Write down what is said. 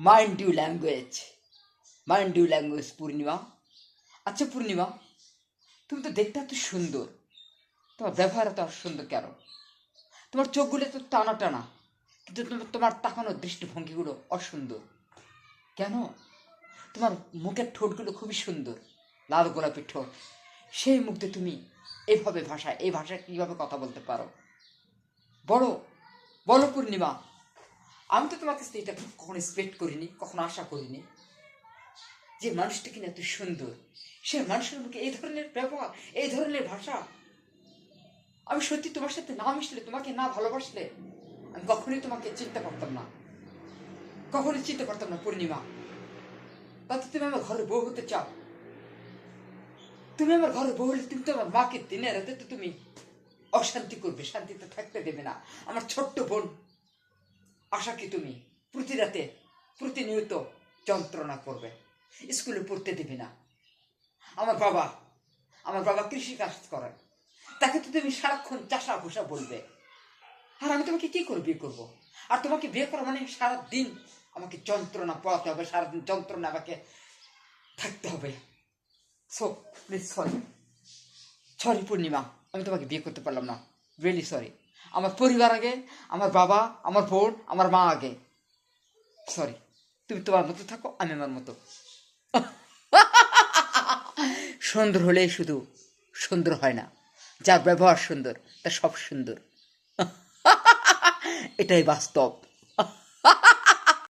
Mind you language, mind you language Purnima. আচ্ছা পূর্ণিমা, তুমি তো দেখতে এত সুন্দর, তোমার ব্যবহার এত সুন্দর কেন? তোমার চোখগুলো তো টানা টানা, কিন্তু তোমার তাকানোর দৃষ্টিভঙ্গিগুলো অসুন্দর কেন? তোমার মুখের ঠোঁটগুলো খুবই সুন্দর, লাল গোলাপি ঠোঁট। সেই মুখ দিয়ে তুমি এইভাবে এই ভাষায় কীভাবে কথা বলতে পারো? বলো, বলো পূর্ণিমা। আমি তো তোমার কাছ থেকে এটা কখনো এক্সপেক্ট করিনি, কখনো আশা করিনি যে মানুষটা কিনা এত সুন্দর, সে মানুষের মুখে এই ধরনের ব্যবহার, এই ধরনের ভাষা। আমি সত্যি তোমার সাথে না মিশলে, তোমাকে না ভালোবাসলে আমি কখনোই তোমাকে চিনতে পারতাম না, কখনোই চিনতে পারতাম না পূর্ণিমা। তাতে তুমি আমার ঘরে বউ হতে চাও? তুমি আমার ঘরে বউ হলে তুমি তো আমার মাকে দিনে রাতে তো তুমি অশান্তি করবে, শান্তিতে থাকতে দেবে না। আমার ছোট্ট বোন আশাকে তুমি প্রতি রাতে প্রতিনিয়ত যন্ত্রণা করবে, স্কুলে পড়তে দেবে না। আমার বাবা কৃষি কাজ করে, তাকে তো তুমি সারাক্ষণ চাষা ভুষা বলবে। আর আমি তোমাকে কি করে বিয়ে করবো? আর তোমাকে বিয়ে করা মানে সারাদিন আমাকে যন্ত্রণা পড়াতে হবে, সারাদিন যন্ত্রণা আমাকে থাকতে হবে। সো প্লিজ সরি, সরি পূর্ণিমা, আমি তোমাকে বিয়ে করতে পারলাম না, রিয়েলি সরি। আমার পরিবার আগে, আমার বাবা, আমার বোন, আমার মা আগে। সরি, তুমি তোমার মতো থাকো, আমি আমার মতো। সুন্দর হলে শুধু সুন্দর হয় না, যার ব্যবহার সুন্দর তার সব সুন্দর। এটাই বাস্তব।